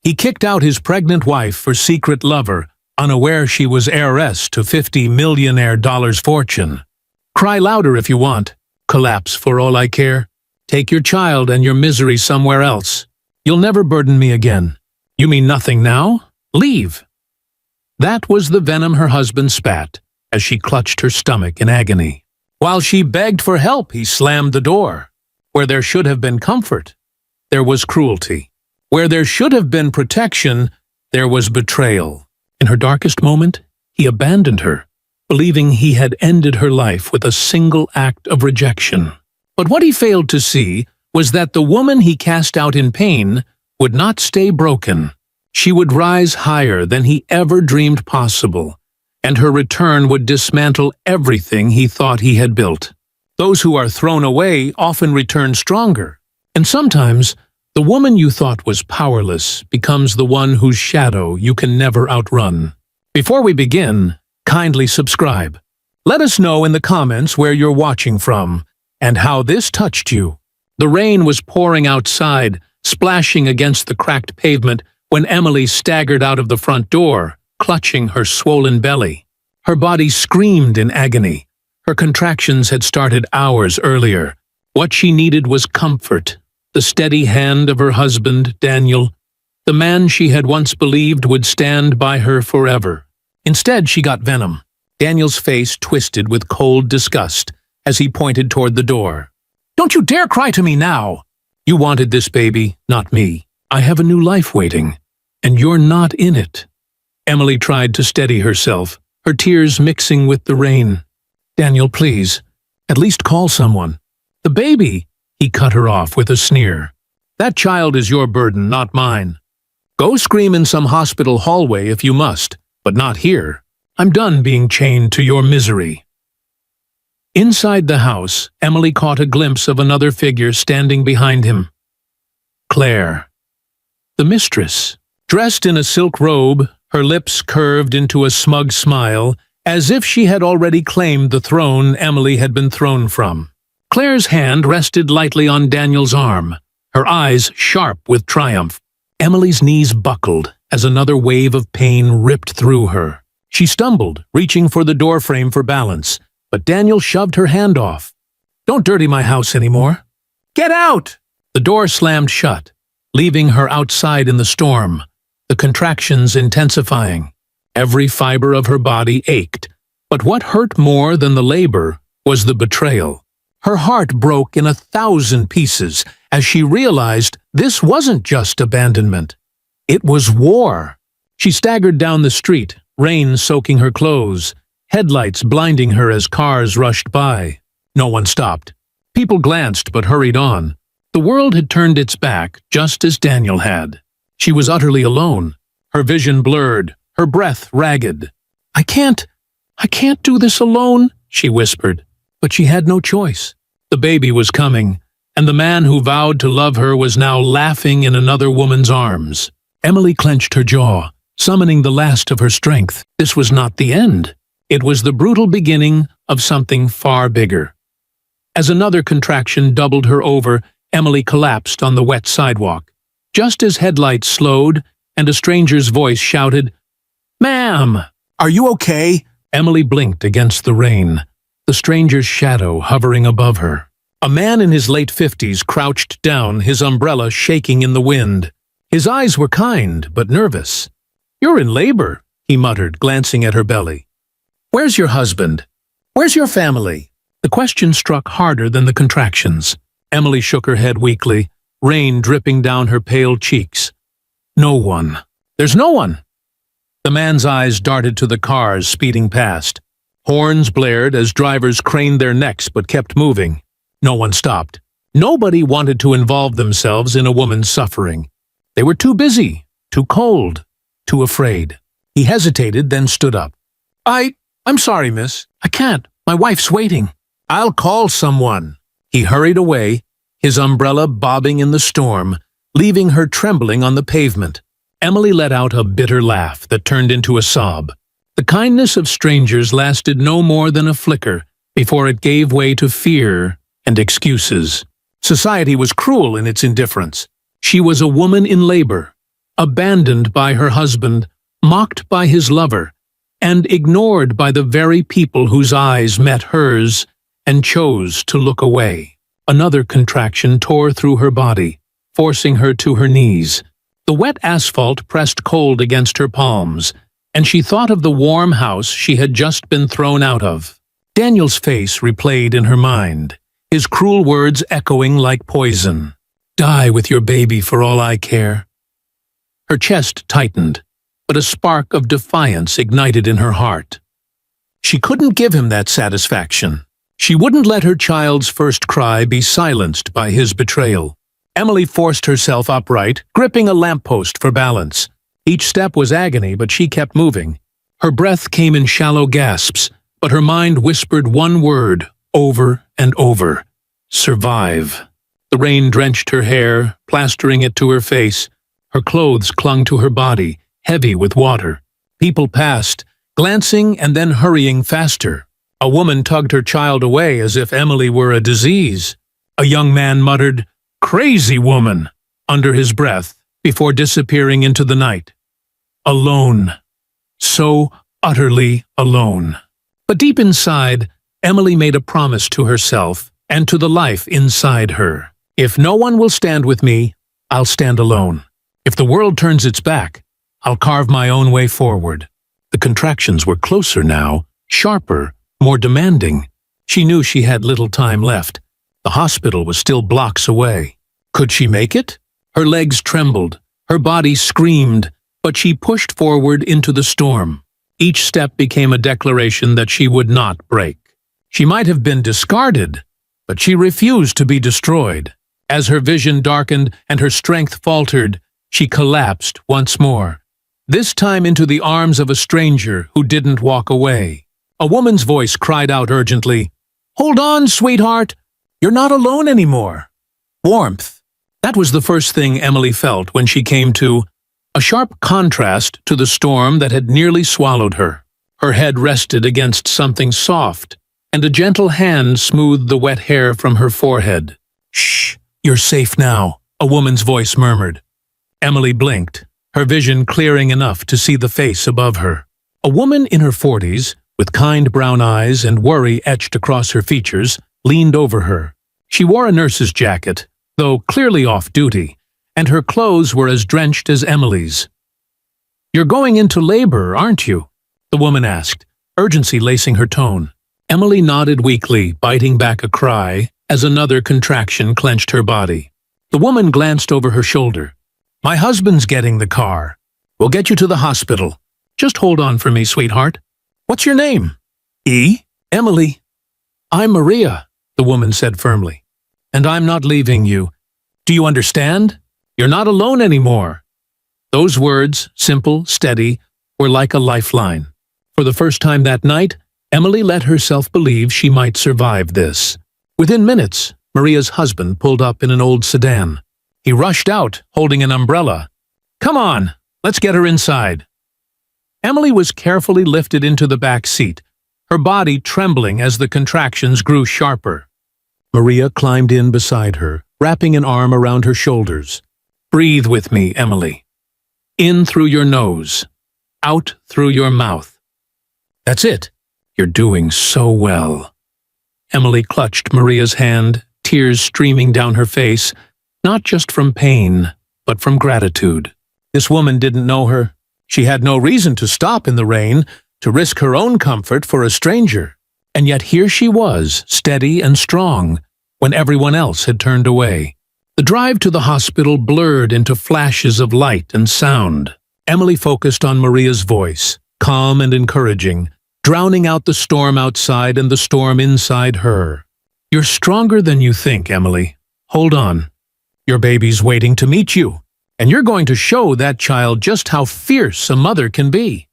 He kicked out his pregnant wife for secret lover, unaware she was heiress to $50 million fortune. Cry louder if you want. Collapse for all I care. Take your child and your misery somewhere else. You'll never burden me again. You mean nothing now? Leave. That was the venom her husband spat, as she clutched her stomach in agony. While she begged for help, he slammed the door. Where there should have been comfort, there was cruelty. Where there should have been protection, there was betrayal. In her darkest moment, he abandoned her, believing he had ended her life with a single act of rejection. But what he failed to see was that the woman he cast out in pain would not stay broken. She would rise higher than he ever dreamed possible, and her return would dismantle everything he thought he had built. Those who are thrown away often return stronger, and sometimes the woman you thought was powerless becomes the one whose shadow you can never outrun. Before we begin, kindly subscribe. Let us know in the comments where you're watching from and how this touched you. The rain was pouring outside, splashing against the cracked pavement when Emily staggered out of the front door, clutching her swollen belly. Her body screamed in agony. Her contractions had started hours earlier. What she needed was comfort, the steady hand of her husband, Daniel, the man she had once believed would stand by her forever. Instead, she got venom. Daniel's face twisted with cold disgust as he pointed toward the door. "Don't you dare cry to me now! You wanted this baby, not me. I have a new life waiting, and you're not in it." Emily tried to steady herself, her tears mixing with the rain. "Daniel, please, at least call someone." "The baby!" He cut her off with a sneer. "That child is your burden, not mine. Go scream in some hospital hallway if you must, but not here. I'm done being chained to your misery." Inside the house, Emily caught a glimpse of another figure standing behind him. Claire. The mistress. Dressed in a silk robe, her lips curved into a smug smile, as if she had already claimed the throne Emily had been thrown from. Claire's hand rested lightly on Daniel's arm, her eyes sharp with triumph. Emily's knees buckled as another wave of pain ripped through her. She stumbled, reaching for the doorframe for balance, but Daniel shoved her hand off. "Don't dirty my house anymore." "Get out!" The door slammed shut, leaving her outside in the storm, the contractions intensifying. Every fiber of her body ached, but what hurt more than the labor was the betrayal. Her heart broke in 1,000 pieces as she realized this wasn't just abandonment. It was war. She staggered down the street, rain soaking her clothes, headlights blinding her as cars rushed by. No one stopped. People glanced but hurried on. The world had turned its back just as Daniel had. She was utterly alone, her vision blurred, her breath ragged. I can't do this alone," she whispered. But she had no choice. The baby was coming, and the man who vowed to love her was now laughing in another woman's arms. Emily clenched her jaw, summoning the last of her strength. This was not the end. It was the brutal beginning of something far bigger. As another contraction doubled her over, Emily collapsed on the wet sidewalk. Just as headlights slowed and a stranger's voice shouted, "Ma'am, are you okay?" Emily blinked against the rain, the stranger's shadow hovering above her. A man in his late 50s crouched down, his umbrella shaking in the wind. His eyes were kind but nervous. "You're in labor," he muttered, glancing at her belly. "Where's your husband? Where's your family?" The question struck harder than the contractions. Emily shook her head weakly, rain dripping down her pale cheeks. "No one. There's no one." The man's eyes darted to the cars speeding past. Horns blared as drivers craned their necks but kept moving. No one stopped. Nobody wanted to involve themselves in a woman's suffering. They were too busy, too cold, too afraid. He hesitated, then stood up. I'm sorry, miss. I can't. My wife's waiting." "I'll call someone." He hurried away, his umbrella bobbing in the storm, leaving her trembling on the pavement. Emily let out a bitter laugh that turned into a sob. The kindness of strangers lasted no more than a flicker before it gave way to fear and excuses. Society was cruel in its indifference. She was a woman in labor, abandoned by her husband, mocked by his lover, and ignored by the very people whose eyes met hers and chose to look away. Another contraction tore through her body, forcing her to her knees. The wet asphalt pressed cold against her palms, and she thought of the warm house she had just been thrown out of. Daniel's face replayed in her mind, his cruel words echoing like poison. "Die with your baby for all I care." Her chest tightened, but a spark of defiance ignited in her heart. She couldn't give him that satisfaction. She wouldn't let her child's first cry be silenced by his betrayal. Emily forced herself upright, gripping a lamppost for balance. Each step was agony, but she kept moving. Her breath came in shallow gasps, but her mind whispered one word over and over: survive. The rain drenched her hair, plastering it to her face. Her clothes clung to her body, heavy with water. People passed, glancing and then hurrying faster. A woman tugged her child away as if Emily were a disease. A young man muttered, "Crazy woman," under his breath, before disappearing into the night. Alone. So utterly alone. But deep inside, Emily made a promise to herself and to the life inside her. If no one will stand with me, I'll stand alone. If the world turns its back, I'll carve my own way forward. The contractions were closer now, sharper, more demanding. She knew she had little time left. The hospital was still blocks away. Could she make it? Her legs trembled, her body screamed, but she pushed forward into the storm. Each step became a declaration that she would not break. She might have been discarded, but she refused to be destroyed. As her vision darkened and her strength faltered, she collapsed once more, this time into the arms of a stranger who didn't walk away. A woman's voice cried out urgently, "Hold on, sweetheart! You're not alone anymore." Warmth. That was the first thing Emily felt when she came to, a sharp contrast to the storm that had nearly swallowed her. Her head rested against something soft, and a gentle hand smoothed the wet hair from her forehead. "Shh, you're safe now," a woman's voice murmured. Emily blinked, her vision clearing enough to see the face above her. A woman in her 40s, with kind brown eyes and worry etched across her features, leaned over her. She wore a nurse's jacket, though clearly off-duty, and her clothes were as drenched as Emily's. "You're going into labor, aren't you?" the woman asked, urgency lacing her tone. Emily nodded weakly, biting back a cry, as another contraction clenched her body. The woman glanced over her shoulder. "My husband's getting the car. We'll get you to the hospital. Just hold on for me, sweetheart. What's your name?" "E. Emily." "I'm Maria," the woman said firmly. "And I'm not leaving you. Do you understand? You're not alone anymore." Those words, simple, steady, were like a lifeline. For the first time that night, Emily let herself believe she might survive this. Within minutes, Maria's husband pulled up in an old sedan. He rushed out, holding an umbrella. "Come on, let's get her inside." Emily was carefully lifted into the back seat, her body trembling as the contractions grew sharper. Maria climbed in beside her, wrapping an arm around her shoulders. "Breathe with me, Emily. In through your nose, out through your mouth. That's it. You're doing so well." Emily clutched Maria's hand, tears streaming down her face, not just from pain, but from gratitude. This woman didn't know her. She had no reason to stop in the rain, to risk her own comfort for a stranger. And yet here she was, steady and strong, when everyone else had turned away. The drive to the hospital blurred into flashes of light and sound. Emily focused on Maria's voice, calm and encouraging, drowning out the storm outside and the storm inside her. "You're stronger than you think, Emily. Hold on. Your baby's waiting to meet you, and you're going to show that child just how fierce a mother can be."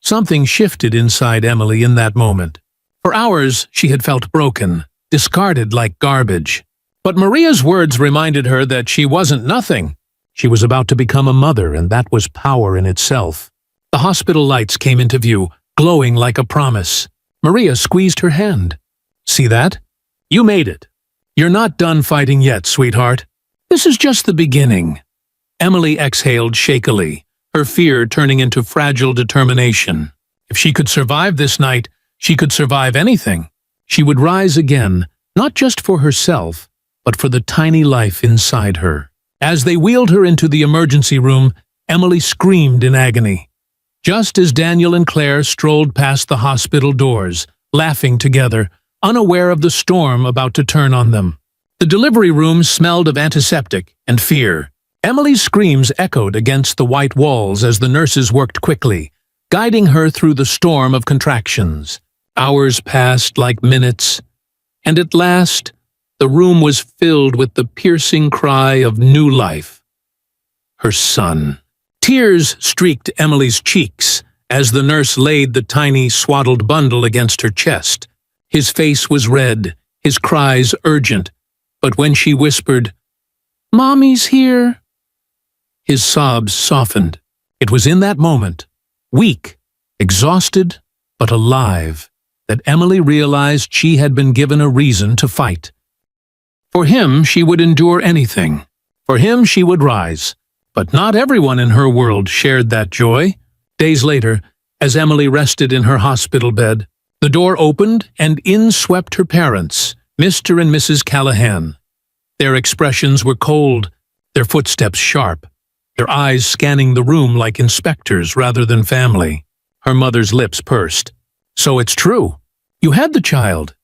Something shifted inside Emily in that moment. For hours, she had felt broken, discarded like garbage. But Maria's words reminded her that she wasn't nothing. She was about to become a mother, and that was power in itself. The hospital lights came into view, glowing like a promise. Maria squeezed her hand. "See that? You made it. You're not done fighting yet, sweetheart. This is just the beginning." Emily exhaled shakily, her fear turning into fragile determination. If she could survive this night, she could survive anything. She would rise again, not just for herself, but for the tiny life inside her. As they wheeled her into the emergency room, Emily screamed in agony. Just as Daniel and Claire strolled past the hospital doors, laughing together, unaware of the storm about to turn on them. The delivery room smelled of antiseptic and fear. Emily's screams echoed against the white walls as the nurses worked quickly, guiding her through the storm of contractions. Hours passed like minutes, and at last, the room was filled with the piercing cry of new life. Her son. Tears streaked Emily's cheeks as the nurse laid the tiny, swaddled bundle against her chest. His face was red, his cries urgent, but when she whispered, "Mommy's here," his sobs softened. It was in that moment, weak, exhausted, but alive, that Emily realized she had been given a reason to fight. For him, she would endure anything. For him, she would rise. But not everyone in her world shared that joy. Days later, as Emily rested in her hospital bed, the door opened and in swept her parents, Mr. and Mrs. Callahan. Their expressions were cold, their footsteps sharp, their eyes scanning the room like inspectors rather than family. Her mother's lips pursed. "So it's true. You had the child."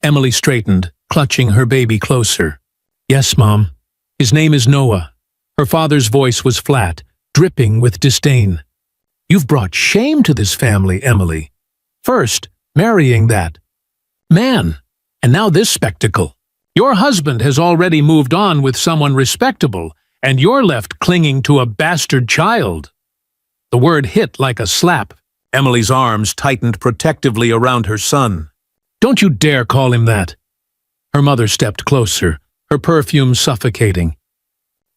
Emily straightened, clutching her baby closer. "Yes, Mom. His name is Noah." Her father's voice was flat, dripping with disdain. "You've brought shame to this family, Emily. First, marrying that man, and now this spectacle. Your husband has already moved on with someone respectable, and you're left clinging to a bastard child." The word hit like a slap. Emily's arms tightened protectively around her son. "Don't you dare call him that." Her mother stepped closer, her perfume suffocating.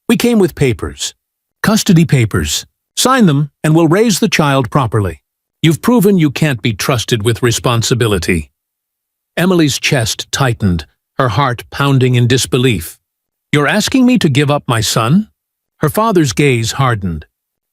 "We came with papers. Custody papers. Sign them, and we'll raise the child properly. You've proven you can't be trusted with responsibility." Emily's chest tightened, her heart pounding in disbelief. "You're asking me to give up my son?" Her father's gaze hardened.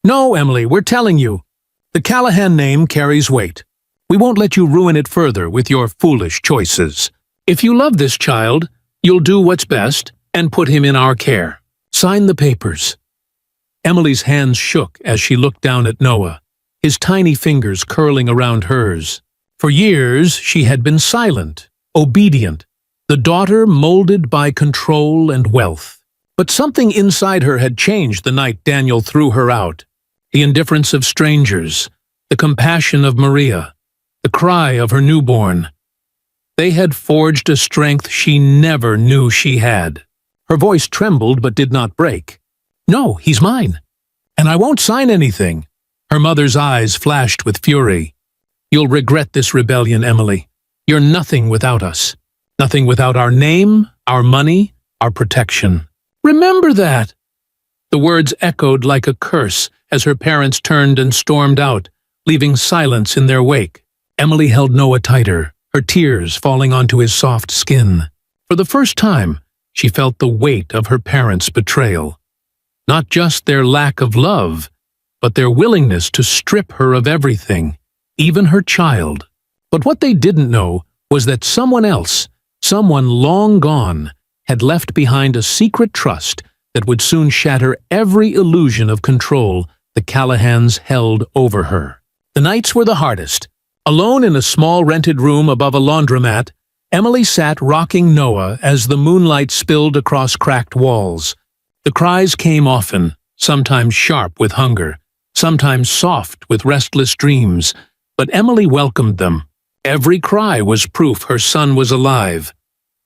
"No, Emily, we're telling you. The Callahan name carries weight. We won't let you ruin it further with your foolish choices. If you love this child, you'll do what's best and put him in our care. Sign the papers." Emily's hands shook as she looked down at Noah, his tiny fingers curling around hers. For years, she had been silent, obedient, the daughter molded by control and wealth. But something inside her had changed the night Daniel threw her out. The indifference of strangers, the compassion of Maria, the cry of her newborn. They had forged a strength she never knew she had. Her voice trembled but did not break. "No, he's mine. And I won't sign anything." Her mother's eyes flashed with fury. "You'll regret this rebellion, Emily. You're nothing without us. Nothing without our name, our money, our protection. Remember that!" The words echoed like a curse as her parents turned and stormed out, leaving silence in their wake. Emily held Noah tighter, her tears falling onto his soft skin. For the first time, she felt the weight of her parents' betrayal. Not just their lack of love, but their willingness to strip her of everything, even her child. But what they didn't know was that someone else, someone long gone, had left behind a secret trust that would soon shatter every illusion of control the Callahans held over her. The nights were the hardest. Alone in a small rented room above a laundromat, Emily sat rocking Noah as the moonlight spilled across cracked walls. The cries came often, sometimes sharp with hunger, sometimes soft with restless dreams, but Emily welcomed them. Every cry was proof her son was alive,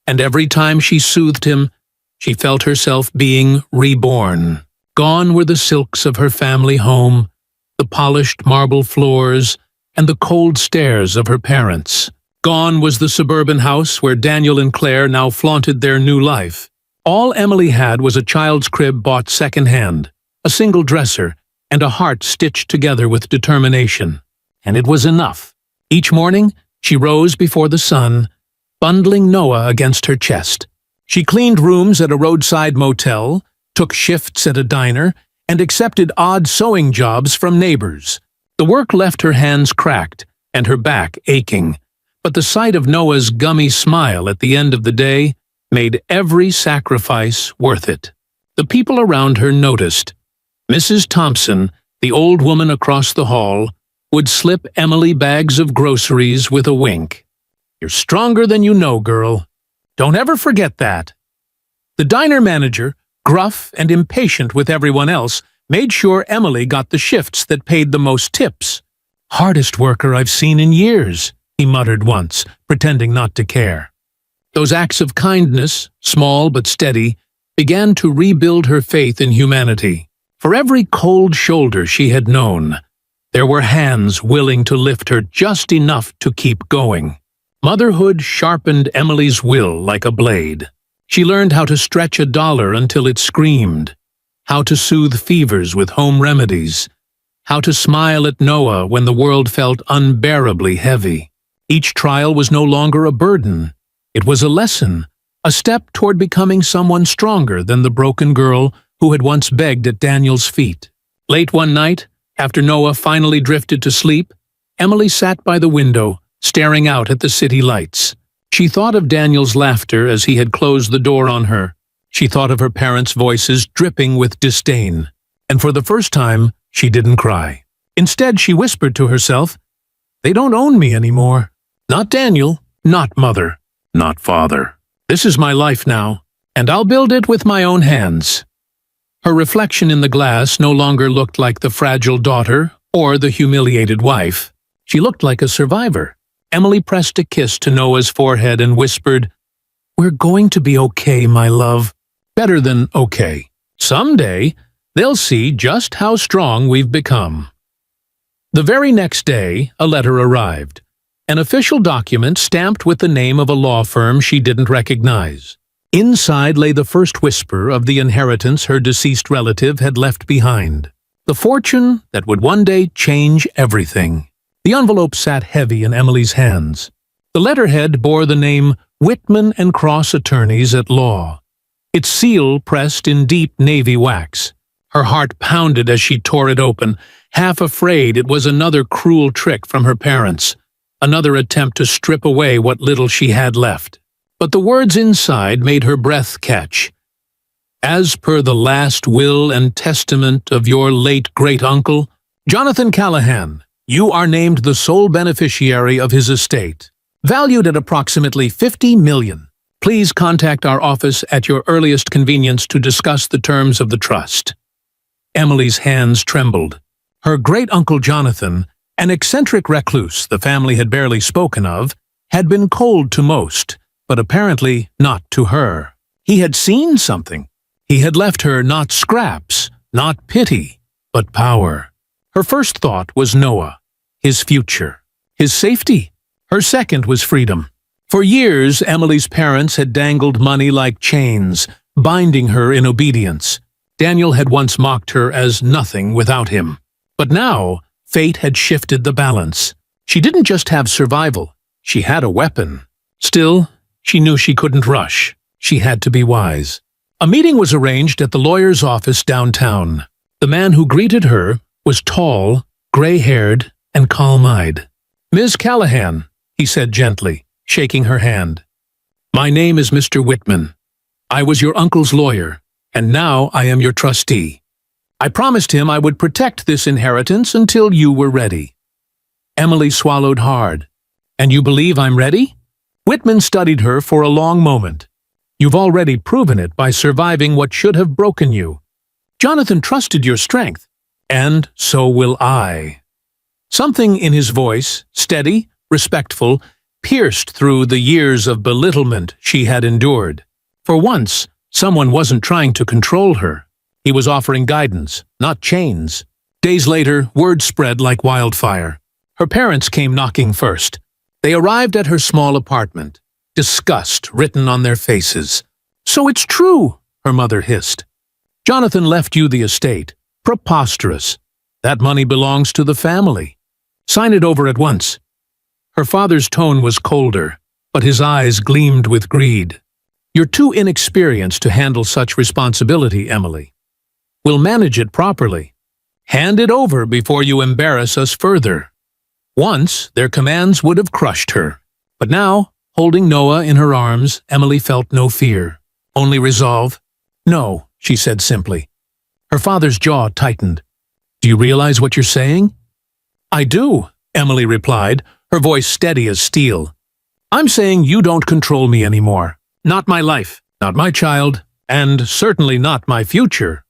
and every time she soothed him, she felt herself being reborn. Gone were the silks of her family home, the polished marble floors, and the cold stares of her parents. Gone was the suburban house where Daniel and Claire now flaunted their new life. All Emily had was a child's crib bought second-hand, a single dresser, and a heart stitched together with determination. And it was enough. Each morning, she rose before the sun, bundling Noah against her chest. She cleaned rooms at a roadside motel, took shifts at a diner, and accepted odd sewing jobs from neighbors. The work left her hands cracked and her back aching, but the sight of Noah's gummy smile at the end of the day made every sacrifice worth it. The people around her noticed. Mrs. Thompson, the old woman across the hall, would slip Emily bags of groceries with a wink. "You're stronger than you know, girl. Don't ever forget that." The diner manager, gruff and impatient with everyone else, made sure Emily got the shifts that paid the most tips. "Hardest worker I've seen in years," he muttered once, pretending not to care. Those acts of kindness, small but steady, began to rebuild her faith in humanity. For every cold shoulder she had known, there were hands willing to lift her just enough to keep going. Motherhood sharpened Emily's will like a blade. She learned how to stretch a dollar until it screamed, how to soothe fevers with home remedies, how to smile at Noah when the world felt unbearably heavy. Each trial was no longer a burden. It was a lesson, a step toward becoming someone stronger than the broken girl who had once begged at Daniel's feet. Late one night, after Noah finally drifted to sleep, Emily sat by the window, staring out at the city lights. She thought of Daniel's laughter as he had closed the door on her. She thought of her parents' voices dripping with disdain. And for the first time, she didn't cry. Instead, she whispered to herself, "They don't own me anymore. Not Daniel, not mother, not father. This is my life now, and I'll build it with my own hands." Her reflection in the glass no longer looked like the fragile daughter or the humiliated wife. She looked like a survivor. Emily pressed a kiss to Noah's forehead and whispered, "We're going to be okay, my love. Better than okay. Someday, they'll see just how strong we've become." The very next day, a letter arrived. An official document stamped with the name of a law firm she didn't recognize. Inside lay the first whisper of the inheritance her deceased relative had left behind. The fortune that would one day change everything. The envelope sat heavy in Emily's hands. The letterhead bore the name Whitman and Cross Attorneys at Law, its seal pressed in deep navy wax. Her heart pounded as she tore it open, half afraid it was another cruel trick from her parents, another attempt to strip away what little she had left. But the words inside made her breath catch. "As per the last will and testament of your late great-uncle, Jonathan Callahan, you are named the sole beneficiary of his estate, valued at approximately $50 million. Please contact our office at your earliest convenience to discuss the terms of the trust." Emily's hands trembled. Her great-uncle Jonathan, an eccentric recluse the family had barely spoken of, had been cold to most, but apparently not to her. He had seen something. He had left her not scraps, not pity, but power. Her first thought was Noah, his future, his safety. Her second was freedom. For years, Emily's parents had dangled money like chains, binding her in obedience. Daniel had once mocked her as nothing without him. But now, fate had shifted the balance. She didn't just have survival, she had a weapon. Still, she knew she couldn't rush. She had to be wise. A meeting was arranged at the lawyer's office downtown. The man who greeted her was tall, gray-haired, and calm-eyed. "Ms. Callahan," he said gently, shaking her hand. "My name is Mr. Whitman. I was your uncle's lawyer, and now I am your trustee. I promised him I would protect this inheritance until you were ready." Emily swallowed hard. "And you believe I'm ready?" Whitman studied her for a long moment. "You've already proven it by surviving what should have broken you. Jonathan trusted your strength, and so will I." Something in his voice, steady, respectful, pierced through the years of belittlement she had endured. For once, someone wasn't trying to control her. He was offering guidance, not chains. Days later, word spread like wildfire. Her parents came knocking first. They arrived at her small apartment, disgust written on their faces. "So it's true," her mother hissed. "Jonathan left you the estate. Preposterous. That money belongs to the family. Sign it over at once." Her father's tone was colder, but his eyes gleamed with greed. "You're too inexperienced to handle such responsibility, Emily." We'll manage it properly. Hand it over before you embarrass us further." Once, their commands would have crushed her. But now, holding Noah in her arms, Emily felt no fear, only resolve. "No," she said simply. Her father's jaw tightened. "Do you realize what you're saying?" "I do," Emily replied, her voice steady as steel. "I'm saying you don't control me anymore. Not my life, not my child, and certainly not my future.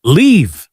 Leave!"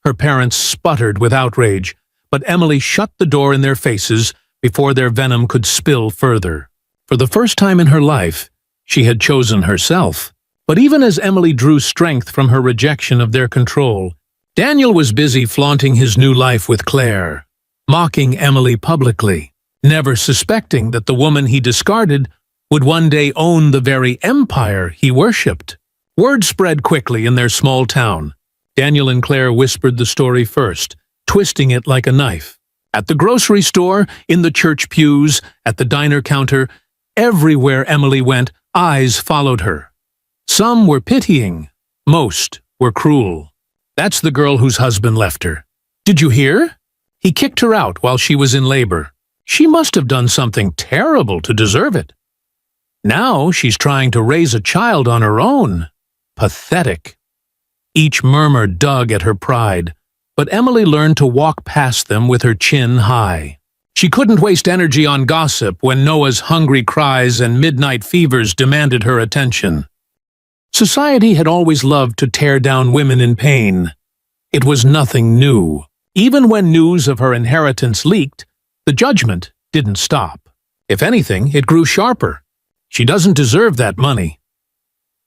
Her parents sputtered with outrage, but Emily shut the door in their faces before their venom could spill further. For the first time in her life, she had chosen herself. But even as Emily drew strength from her rejection of their control, Daniel was busy flaunting his new life with Claire, mocking Emily publicly, never suspecting that the woman he discarded would one day own the very empire he worshipped. Word spread quickly in their small town. Daniel and Claire whispered the story first, twisting it like a knife. At the grocery store, in the church pews, at the diner counter, everywhere Emily went, eyes followed her. Some were pitying, most were cruel. "That's the girl whose husband left her. Did you hear? He kicked her out while she was in labor. She must have done something terrible to deserve it. Now she's trying to raise a child on her own. Pathetic." Each murmur dug at her pride, but Emily learned to walk past them with her chin high. She couldn't waste energy on gossip when Noah's hungry cries and midnight fevers demanded her attention. Society had always loved to tear down women in pain. It was nothing new. Even when news of her inheritance leaked, the judgment didn't stop. If anything, it grew sharper. She doesn't deserve that money.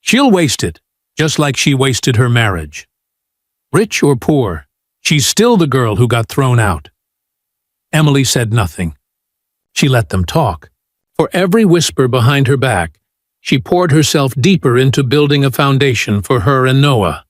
She'll waste it, just like she wasted her marriage. Rich or poor, she's still the girl who got thrown out. Emily said nothing. She let them talk. For every whisper behind her back, she poured herself deeper into building a foundation for her and Noah.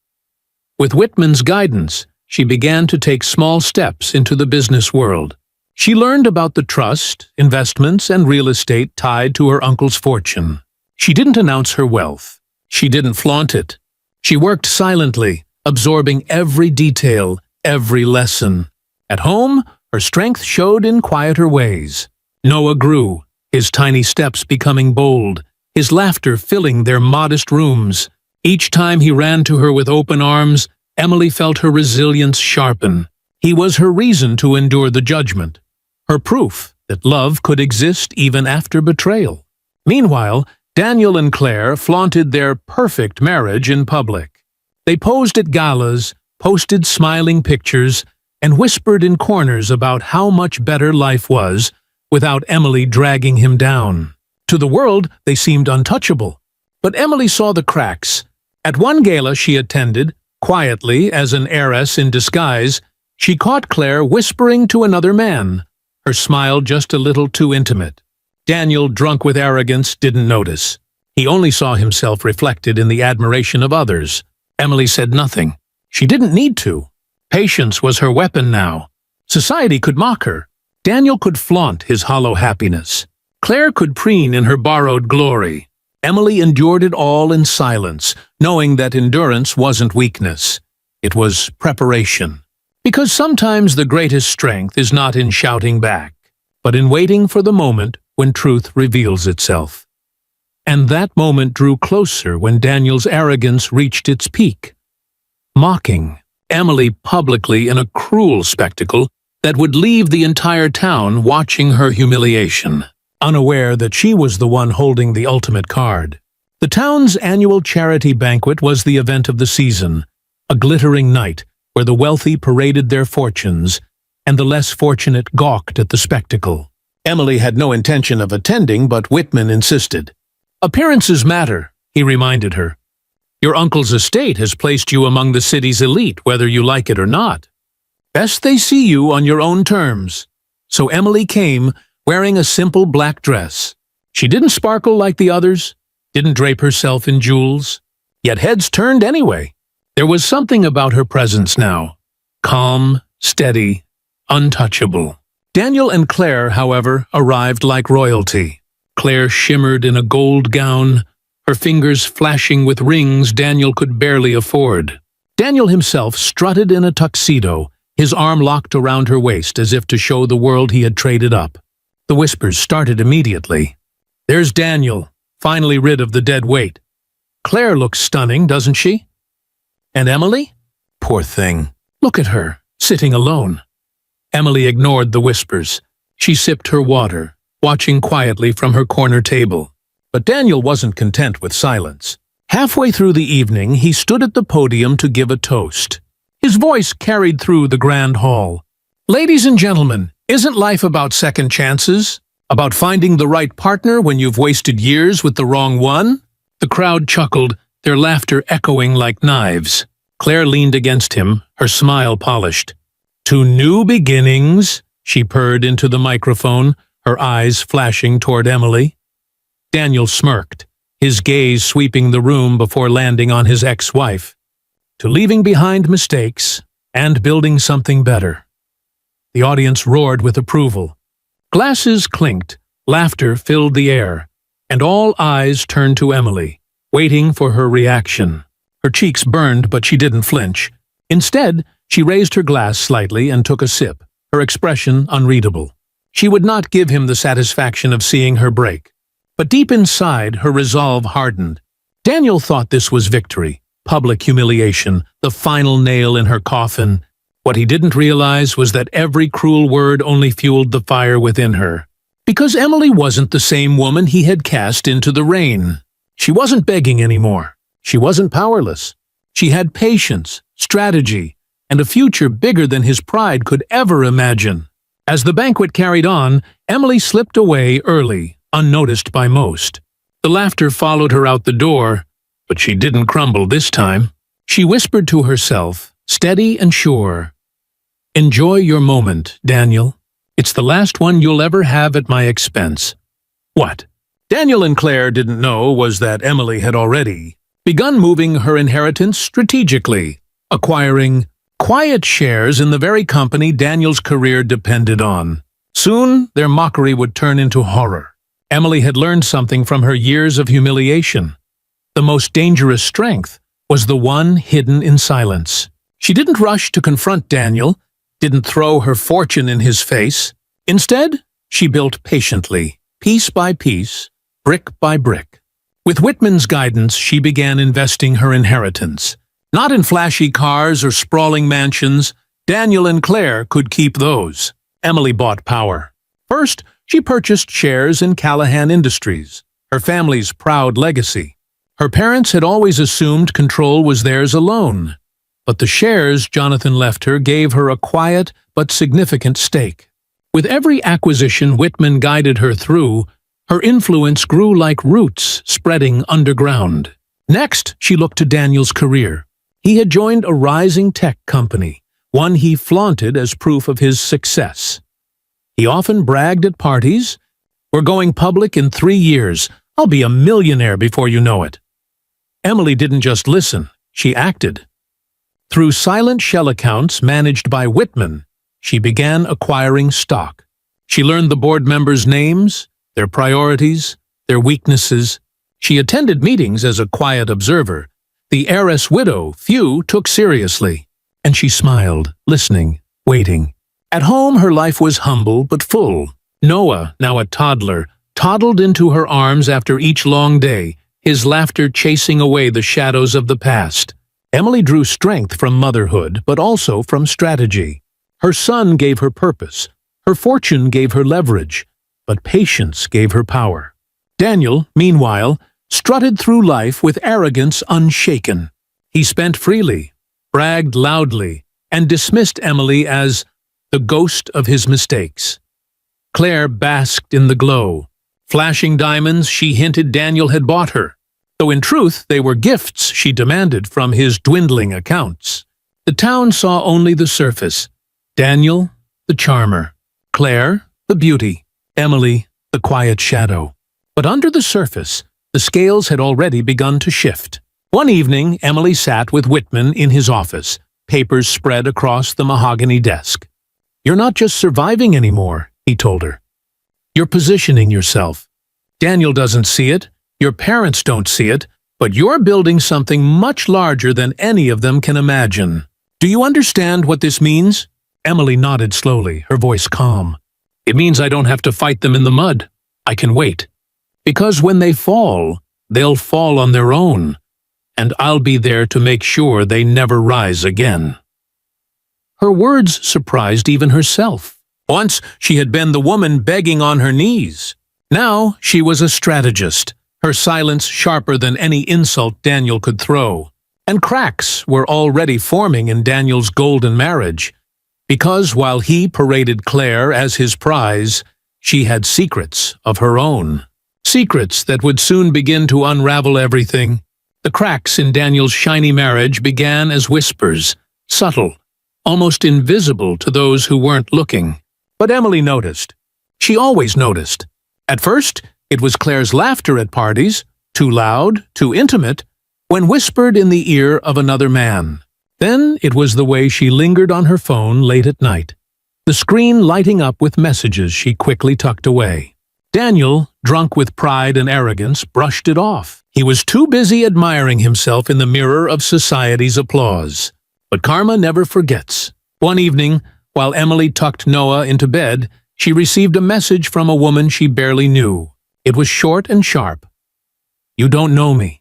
With Whitman's guidance, she began to take small steps into the business world. She learned about the trust, investments, and real estate tied to her uncle's fortune. She didn't announce her wealth. She didn't flaunt it. She worked silently, absorbing every detail, every lesson. At home, her strength showed in quieter ways. Noah grew, his tiny steps becoming bold, his laughter filling their modest rooms. Each time he ran to her with open arms, Emily felt her resilience sharpen. He was her reason to endure the judgment, her proof that love could exist even after betrayal. Meanwhile, Daniel and Claire flaunted their perfect marriage in public. They posed at galas, posted smiling pictures, and whispered in corners about how much better life was without Emily dragging him down. To the world, they seemed untouchable. But Emily saw the cracks. At one gala she attended, quietly as an heiress in disguise, she caught Claire whispering to another man, her smile just a little too intimate. Daniel, drunk with arrogance, didn't notice. He only saw himself reflected in the admiration of others. Emily said nothing. She didn't need to. Patience was her weapon now. Society could mock her. Daniel could flaunt his hollow happiness. Claire could preen in her borrowed glory. Emily endured it all in silence, knowing that endurance wasn't weakness. It was preparation. Because sometimes the greatest strength is not in shouting back, but in waiting for the moment when truth reveals itself. And that moment drew closer when Daniel's arrogance reached its peak. Mocking Emily publicly in a cruel spectacle that would leave the entire town watching her humiliation, unaware that she was the one holding the ultimate card. The town's annual charity banquet was the event of the season, a glittering night where the wealthy paraded their fortunes and the less fortunate gawked at the spectacle. Emily had no intention of attending, but Whitman insisted. "Appearances matter," he reminded her. "Your uncle's estate has placed you among the city's elite, whether you like it or not. Best they see you on your own terms." So Emily came, wearing a simple black dress. She didn't sparkle like the others, didn't drape herself in jewels, yet heads turned anyway. There was something about her presence now, calm, steady, untouchable. Daniel and Claire, however, arrived like royalty. Claire shimmered in a gold gown, her fingers flashing with rings Daniel could barely afford. Daniel himself strutted in a tuxedo, his arm locked around her waist as if to show the world he had traded up. The whispers started immediately. "There's Daniel, finally rid of the dead weight. Claire looks stunning, doesn't she? And Emily? Poor thing. Look at her, sitting alone." Emily ignored the whispers. She sipped her water, watching quietly from her corner table. But Daniel wasn't content with silence. Halfway through the evening, he stood at the podium to give a toast. His voice carried through the grand hall. "Ladies and gentlemen, isn't life about second chances? About finding the right partner when you've wasted years with the wrong one?" The crowd chuckled, their laughter echoing like knives. Claire leaned against him, her smile polished. "To new beginnings," she purred into the microphone, her eyes flashing toward Emily. Daniel smirked, his gaze sweeping the room before landing on his ex-wife. "To leaving behind mistakes and building something better." The audience roared with approval. Glasses clinked, laughter filled the air, and all eyes turned to Emily, waiting for her reaction. Her cheeks burned, but she didn't flinch. Instead, she raised her glass slightly and took a sip, her expression unreadable. She would not give him the satisfaction of seeing her break. But deep inside, her resolve hardened. Daniel thought this was victory, public humiliation, the final nail in her coffin. What he didn't realize was that every cruel word only fueled the fire within her. Because Emily wasn't the same woman he had cast into the rain. She wasn't begging anymore. She wasn't powerless. She had patience, strategy, and a future bigger than his pride could ever imagine. As the banquet carried on, Emily slipped away early, unnoticed by most. The laughter followed her out the door, but she didn't crumble this time. She whispered to herself, steady and sure, "Enjoy your moment, Daniel. It's the last one you'll ever have at my expense." What Daniel and Claire didn't know was that Emily had already begun moving her inheritance strategically, acquiring quiet shares in the very company Daniel's career depended on. Soon, their mockery would turn into horror. Emily had learned something from her years of humiliation. The most dangerous strength was the one hidden in silence. She didn't rush to confront Daniel, didn't throw her fortune in his face. Instead, she built patiently, piece by piece, brick by brick. With Whitman's guidance, she began investing her inheritance. Not in flashy cars or sprawling mansions. Daniel and Claire could keep those. Emily bought power. First, she purchased shares in Callahan Industries, her family's proud legacy. Her parents had always assumed control was theirs alone. But the shares Jonathan left her gave her a quiet but significant stake. With every acquisition Whitman guided her through, her influence grew like roots spreading underground. Next, she looked to Daniel's career. He had joined a rising tech company, one he flaunted as proof of his success. He often bragged at parties, "We're going public in 3 years. I'll be a millionaire before you know it." Emily didn't just listen, she acted. Through silent shell accounts managed by Whitman, she began acquiring stock. She learned the board members' names, their priorities, their weaknesses. She attended meetings as a quiet observer. The heiress widow few took seriously. And she smiled, listening, waiting. At home, her life was humble but full. Noah, now a toddler, toddled into her arms after each long day, his laughter chasing away the shadows of the past. Emily drew strength from motherhood, but also from strategy. Her son gave her purpose. Her fortune gave her leverage, but patience gave her power. Daniel, meanwhile, strutted through life with arrogance unshaken. He spent freely, bragged loudly, and dismissed Emily as the ghost of his mistakes. Claire basked in the glow. Flashing diamonds she hinted Daniel had bought her, though in truth they were gifts she demanded from his dwindling accounts. The town saw only the surface. Daniel, the charmer. Claire, the beauty. Emily, the quiet shadow. But under the surface, the scales had already begun to shift. One evening, Emily sat with Whitman in his office, papers spread across the mahogany desk. "You're not just surviving anymore," he told her. "You're positioning yourself. Daniel doesn't see it, your parents don't see it, But you're building something much larger than any of them can imagine. Do you understand what this means? Emily nodded slowly, her voice calm. It means I don't have to fight them in the mud. I can wait. Because when they fall, they'll fall on their own, and I'll be there to make sure they never rise again. Her words surprised even herself. Once she had been the woman begging on her knees. Now she was a strategist, her silence sharper than any insult Daniel could throw. And cracks were already forming in Daniel's golden marriage, because while he paraded Claire as his prize, she had secrets of her own. Secrets that would soon begin to unravel everything. The cracks in Daniel's shiny marriage began as whispers, subtle, almost invisible to those who weren't looking. But Emily noticed. She always noticed. At first, it was Claire's laughter at parties, too loud, too intimate, when whispered in the ear of another man. Then it was the way she lingered on her phone late at night, the screen lighting up with messages she quickly tucked away. Daniel, drunk with pride and arrogance, brushed it off. He was too busy admiring himself in the mirror of society's applause. But karma never forgets. One evening, while Emily tucked Noah into bed, she received a message from a woman she barely knew. It was short and sharp. You don't know me,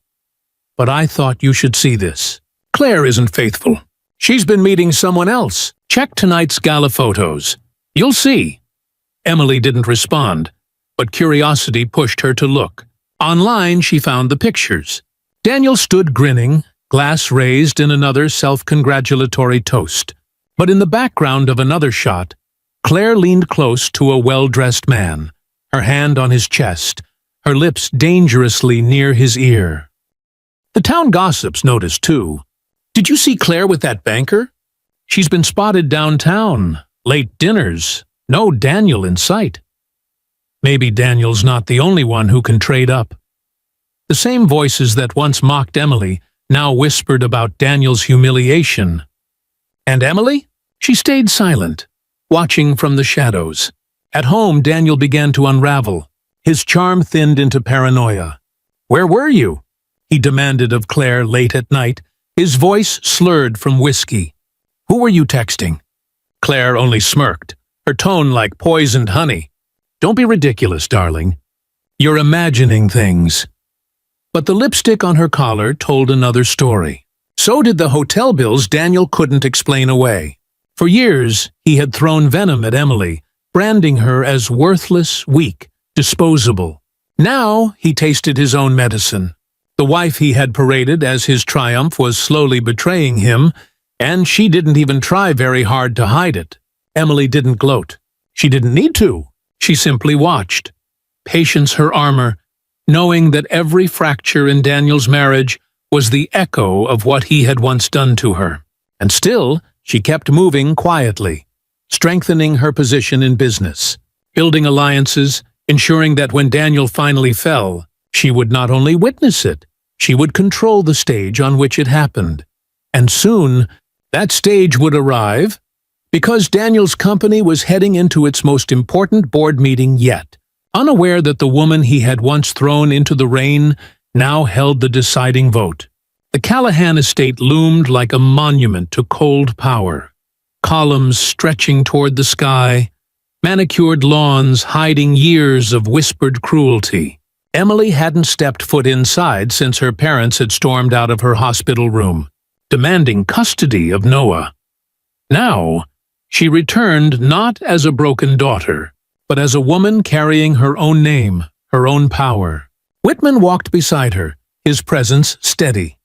but I thought you should see this. Claire isn't faithful. She's been meeting someone else. Check tonight's gala photos. You'll see. Emily didn't respond, but curiosity pushed her to look. Online, she found the pictures. Daniel stood grinning, glass raised in another self-congratulatory toast. But in the background of another shot, Claire leaned close to a well-dressed man, her hand on his chest, her lips dangerously near his ear. The town gossips noticed, too. Did you see Claire with that banker? She's been spotted downtown, late dinners, no Daniel in sight. Maybe Daniel's not the only one who can trade up. The same voices that once mocked Emily now whispered about Daniel's humiliation. And Emily? She stayed silent, watching from the shadows. At home, Daniel began to unravel. His charm thinned into paranoia. Where were you? He demanded of Claire late at night, his voice slurred from whiskey. Who were you texting? Claire only smirked, her tone like poisoned honey. Don't be ridiculous, darling. You're imagining things. But the lipstick on her collar told another story. So did the hotel bills Daniel couldn't explain away. For years, he had thrown venom at Emily, branding her as worthless, weak, disposable. Now he tasted his own medicine. The wife he had paraded as his triumph was slowly betraying him, and she didn't even try very hard to hide it. Emily didn't gloat. She didn't need to. She simply watched. Patience her armor, knowing that every fracture in Daniel's marriage was the echo of what he had once done to her. And still, she kept moving quietly, strengthening her position in business, building alliances, ensuring that when Daniel finally fell, she would not only witness it, she would control the stage on which it happened. And soon, that stage would arrive, because Daniel's company was heading into its most important board meeting yet, unaware that the woman he had once thrown into the rain now held the deciding vote. The Callahan estate loomed like a monument to cold power, columns stretching toward the sky, manicured lawns hiding years of whispered cruelty. Emily hadn't stepped foot inside since her parents had stormed out of her hospital room, demanding custody of Noah. Now, she returned not as a broken daughter, but as a woman carrying her own name, her own power. Whitman walked beside her, his presence steady.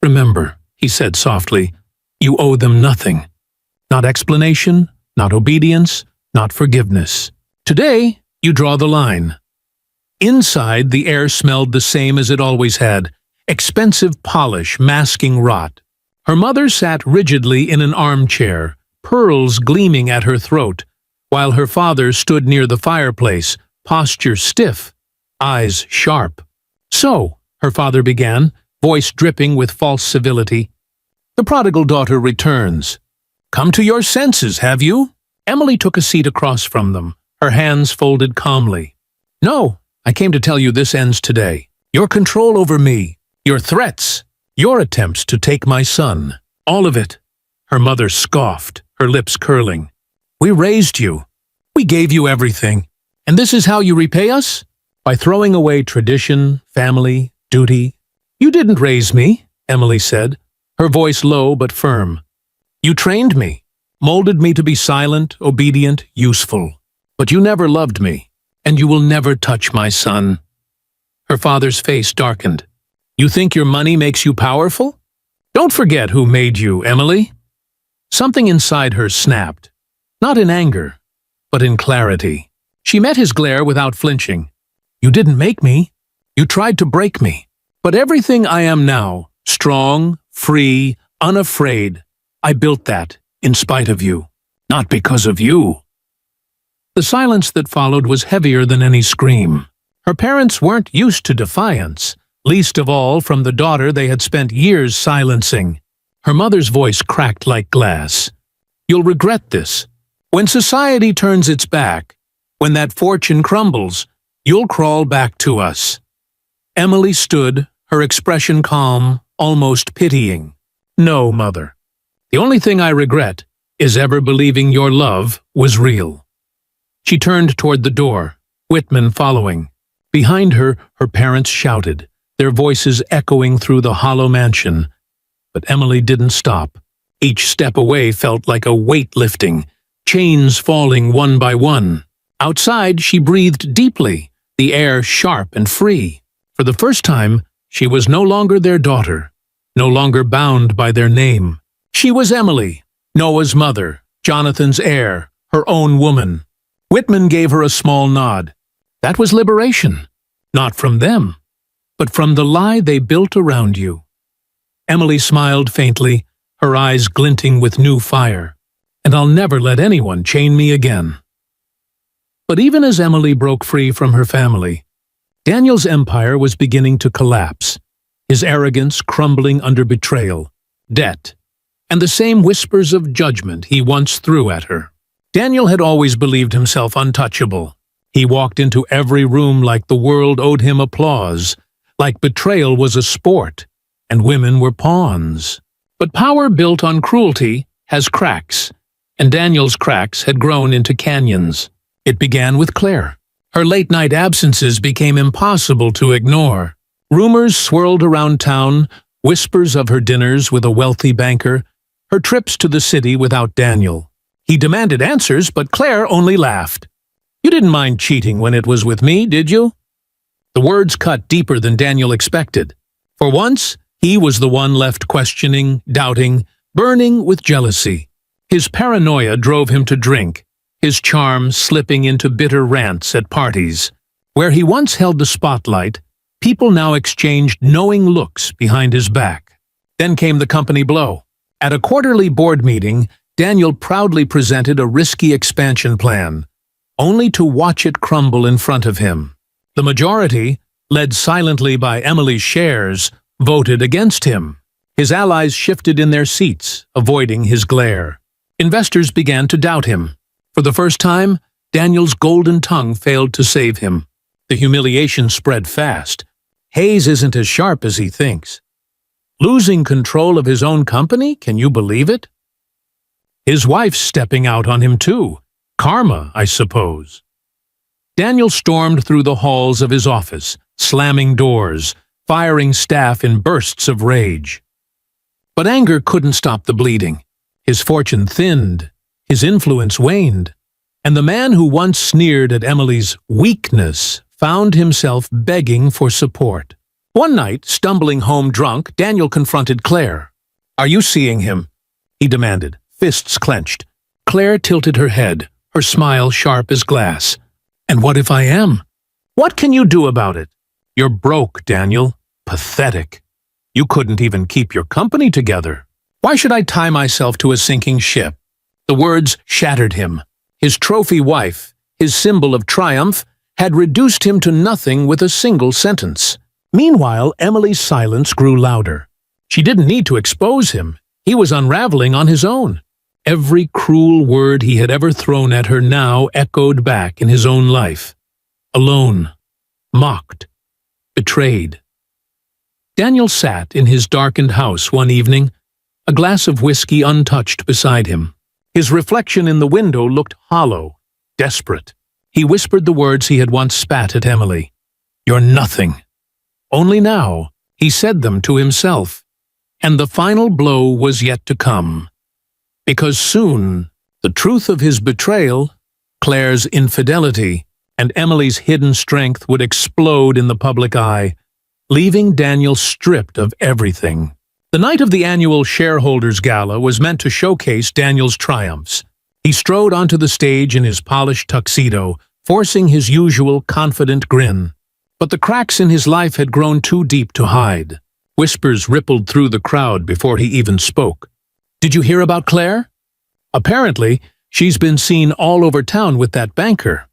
Remember, he said softly, you owe them nothing. Not explanation, not obedience, not forgiveness. Today, you draw the line. Inside, the air smelled the same as it always had, expensive polish masking rot. Her mother sat rigidly in an armchair, pearls gleaming at her throat, while her father stood near the fireplace, posture stiff, eyes sharp. So, her father began, voice dripping with false civility, the prodigal daughter returns. Come to your senses, have you? Emily took a seat across from them, her hands folded calmly. No, I came to tell you this ends today. Your control over me, Your threats, your attempts to take my son, all of it. Her mother scoffed, her lips curling. We raised you. We gave you everything. And this is how you repay us? By throwing away tradition, family, duty. You didn't raise me, Emily said, her voice low but firm. You trained me, molded me to be silent, obedient, useful. But you never loved me, and you will never touch my son. Her father's face darkened. You think your money makes you powerful? Don't forget who made you, Emily. Something inside her snapped, not in anger, but in clarity. She met his glare without flinching. You didn't make me. You tried to break me. But everything I am now, strong, free, unafraid, I built that in spite of you, not because of you. The silence that followed was heavier than any scream. Her parents weren't used to defiance, least of all from the daughter they had spent years silencing. Her mother's voice cracked like glass. You'll regret this. When society turns its back, when that fortune crumbles, you'll crawl back to us. Emily stood, her expression calm, almost pitying. No, Mother. The only thing I regret is ever believing your love was real. She turned toward the door, Whitman following. Behind her, her parents shouted, their voices echoing through the hollow mansion. But Emily didn't stop. Each step away felt like a weight lifting, chains falling one by one. Outside, she breathed deeply, the air sharp and free. For the first time, she was no longer their daughter, no longer bound by their name. She was Emily, Noah's mother, Jonathan's heir, her own woman. Whitman gave her a small nod. That was liberation, not from them, but from the lie they built around you. Emily smiled faintly, her eyes glinting with new fire. And I'll never let anyone chain me again. But even as Emily broke free from her family, Daniel's empire was beginning to collapse, his arrogance crumbling under betrayal, debt, and the same whispers of judgment he once threw at her. Daniel had always believed himself untouchable. He walked into every room like the world owed him applause, like betrayal was a sport, and women were pawns. But power built on cruelty has cracks, and Daniel's cracks had grown into canyons. It began with Claire. Her late-night absences became impossible to ignore. Rumors swirled around town, whispers of her dinners with a wealthy banker, her trips to the city without Daniel. He demanded answers, but Claire only laughed. You didn't mind cheating when it was with me, did you? The words cut deeper than Daniel expected. For once, he was the one left questioning, doubting, burning with jealousy. His paranoia drove him to drink, his charm slipping into bitter rants at parties. Where he once held the spotlight, people now exchanged knowing looks behind his back. Then came the company blow. At a quarterly board meeting, Daniel proudly presented a risky expansion plan, only to watch it crumble in front of him. The majority, led silently by Emily's shares, voted against him. His allies shifted in their seats, avoiding his glare. Investors began to doubt him. For the first time, Daniel's golden tongue failed to save him. The humiliation spread fast. Hayes isn't as sharp as he thinks. Losing control of his own company, can you believe it? His wife's stepping out on him too. Karma, I suppose. Daniel stormed through the halls of his office, slamming doors, firing staff in bursts of rage. But anger couldn't stop the bleeding. His fortune thinned, his influence waned, and the man who once sneered at Emily's weakness found himself begging for support. One night, stumbling home drunk, Daniel confronted Claire. "Are you seeing him?" he demanded, fists clenched. Claire tilted her head, her smile sharp as glass. "And what if I am? What can you do about it? You're broke, Daniel. Pathetic. You couldn't even keep your company together. Why should I tie myself to a sinking ship?" The words shattered him. His trophy wife, his symbol of triumph, had reduced him to nothing with a single sentence. Meanwhile, Emily's silence grew louder. She didn't need to expose him. He was unraveling on his own. Every cruel word he had ever thrown at her now echoed back in his own life. Alone, mocked, betrayed. Daniel sat in his darkened house one evening, a glass of whiskey untouched beside him. His reflection in the window looked hollow, desperate. He whispered the words he had once spat at Emily. "You're nothing." Only now he said them to himself, and the final blow was yet to come. Because soon the truth of his betrayal, Claire's infidelity, and Emily's hidden strength would explode in the public eye, leaving Daniel stripped of everything. The night of the annual Shareholders' Gala was meant to showcase Daniel's triumphs. He strode onto the stage in his polished tuxedo, forcing his usual confident grin. But the cracks in his life had grown too deep to hide. Whispers rippled through the crowd before he even spoke. "Did you hear about Claire? Apparently, she's been seen all over town with that banker.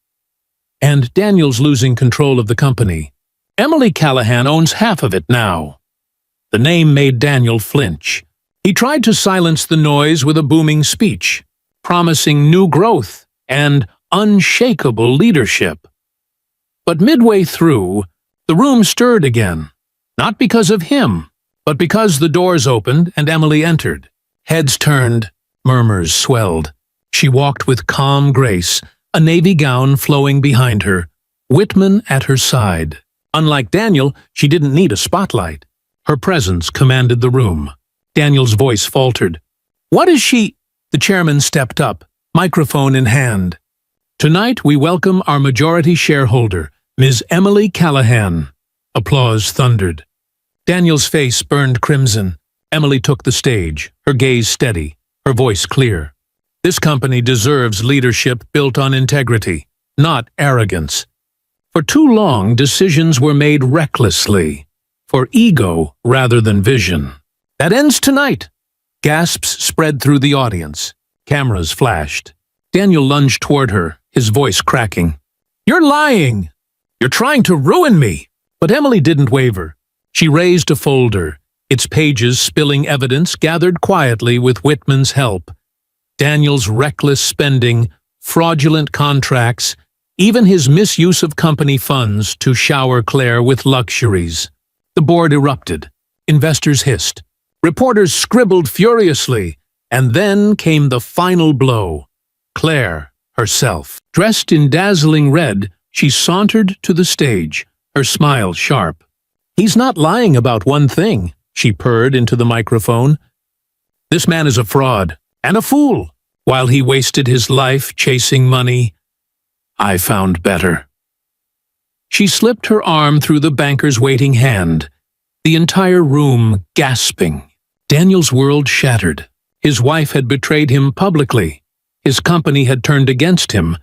And Daniel's losing control of the company. Emily Callahan owns half of it now." The name made Daniel flinch. He tried to silence the noise with a booming speech, promising new growth and unshakable leadership. But midway through, the room stirred again, not because of him, but because the doors opened and Emily entered. Heads turned, murmurs swelled. She walked with calm grace, a navy gown flowing behind her, Whitman at her side. Unlike Daniel, she didn't need a spotlight. Her presence commanded the room. Daniel's voice faltered. "What is she—" The chairman stepped up, microphone in hand. "Tonight we welcome our majority shareholder, Ms. Emily Callahan." Applause thundered. Daniel's face burned crimson. Emily took the stage, her gaze steady, her voice clear. "This company deserves leadership built on integrity, not arrogance. For too long, decisions were made recklessly, for ego rather than vision. That ends tonight." Gasps spread through the audience. Cameras flashed. Daniel lunged toward her, his voice cracking. "You're lying! You're trying to ruin me!" But Emily didn't waver. She raised a folder, its pages spilling evidence gathered quietly with Whitman's help. Daniel's reckless spending, fraudulent contracts, even his misuse of company funds to shower Claire with luxuries. The board erupted. Investors hissed. Reporters scribbled furiously. And then came the final blow. Claire herself. Dressed in dazzling red, she sauntered to the stage, her smile sharp. "He's not lying about one thing," she purred into the microphone. "This man is a fraud and a fool. While he wasted his life chasing money, I found better." She slipped her arm through the banker's waiting hand, the entire room gasping. Daniel's world shattered. His wife had betrayed him publicly. His company had turned against him,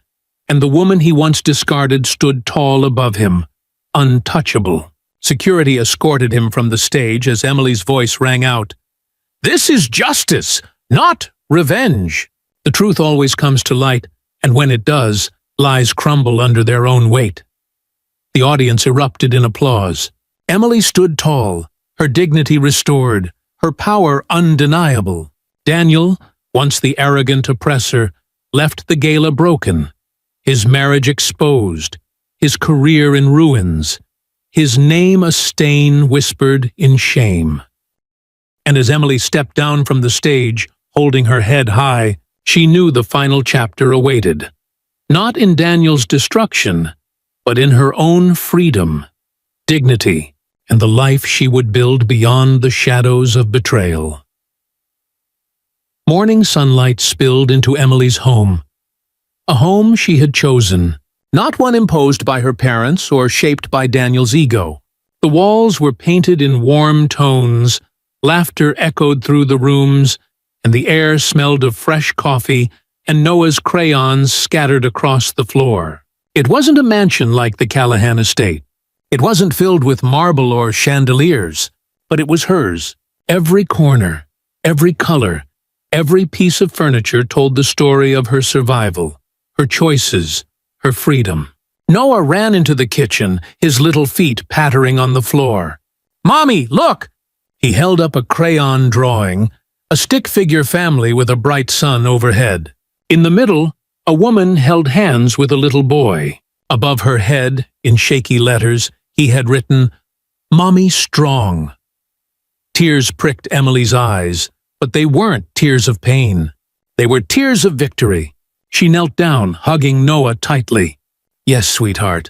and the woman he once discarded stood tall above him, untouchable. Security escorted him from the stage as Emily's voice rang out. "This is justice, not revenge." The truth always comes to light, and when it does, lies crumble under their own weight. The audience erupted in applause. Emily stood tall, her dignity restored, her power undeniable. Daniel, once the arrogant oppressor, left the gala broken, his marriage exposed, his career in ruins, his name a stain whispered in shame. And as Emily stepped down from the stage, holding her head high, she knew the final chapter awaited. Not in Daniel's destruction, but in her own freedom, dignity, and the life she would build beyond the shadows of betrayal. Morning sunlight spilled into Emily's home. A home she had chosen, not one imposed by her parents or shaped by Daniel's ego. The walls were painted in warm tones, laughter echoed through the rooms, and the air smelled of fresh coffee and Noah's crayons scattered across the floor. It wasn't a mansion like the Callahan estate. It wasn't filled with marble or chandeliers, but it was hers. Every corner, every color, every piece of furniture told the story of her survival, her choices, her freedom. Noah ran into the kitchen, his little feet pattering on the floor. "Mommy, look!" He held up a crayon drawing, a stick-figure family with a bright sun overhead. In the middle, a woman held hands with a little boy. Above her head, in shaky letters, he had written, "Mommy strong, Tears pricked Emily's eyes, but they weren't tears of pain. They were tears of victory. She knelt down, hugging Noah tightly. "Yes, sweetheart.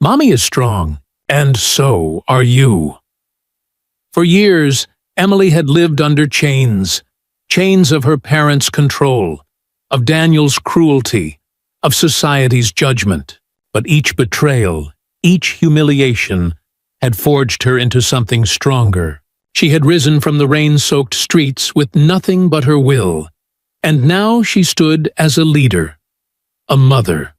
Mommy is strong, and so are you." For years, Emily had lived under chains. Chains of her parents' control, of Daniel's cruelty, of society's judgment. But each betrayal, each humiliation, had forged her into something stronger. She had risen from the rain-soaked streets with nothing but her will, and now she stood as a leader, a mother,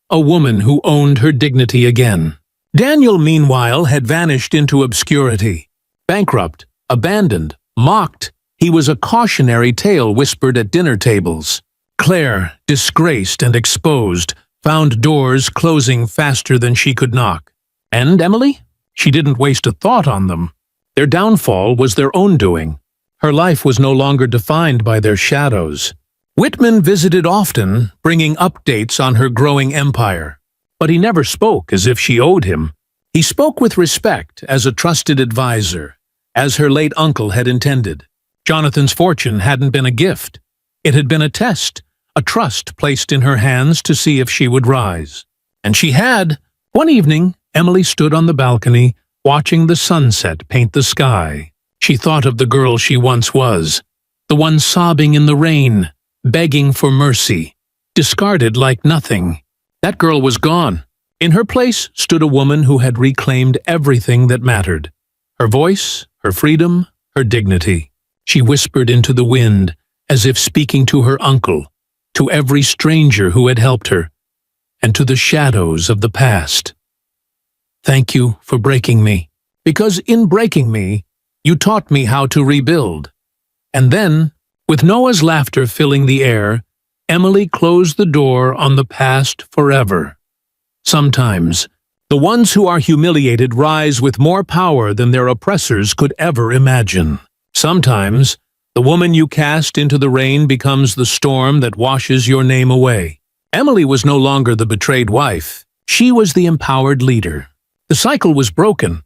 a woman who owned her dignity again. Daniel, meanwhile, had vanished into obscurity. Bankrupt, abandoned, mocked, he was a cautionary tale whispered at dinner tables. Claire, disgraced and exposed, found doors closing faster than she could knock. And Emily? She didn't waste a thought on them. Their downfall was their own doing. Her life was no longer defined by their shadows. Whitman visited often, bringing updates on her growing empire. But he never spoke as if she owed him. He spoke with respect, as a trusted advisor, as her late uncle had intended. Jonathan's fortune hadn't been a gift. It had been a test, a trust placed in her hands to see if she would rise. And she had. One evening, Emily stood on the balcony, watching the sunset paint the sky. She thought of the girl she once was, the one sobbing in the rain, begging for mercy, discarded like nothing. That girl was gone. In her place stood a woman who had reclaimed everything that mattered. Her voice, her freedom, her dignity. She whispered into the wind, as if speaking to her uncle, to every stranger who had helped her, and to the shadows of the past. "Thank you for breaking me, because in breaking me, you taught me how to rebuild." And then, with Noah's laughter filling the air, Emily closed the door on the past forever. Sometimes, the ones who are humiliated rise with more power than their oppressors could ever imagine. Sometimes, the woman you cast into the rain becomes the storm that washes your name away. Emily was no longer the betrayed wife. She was the empowered leader. The cycle was broken,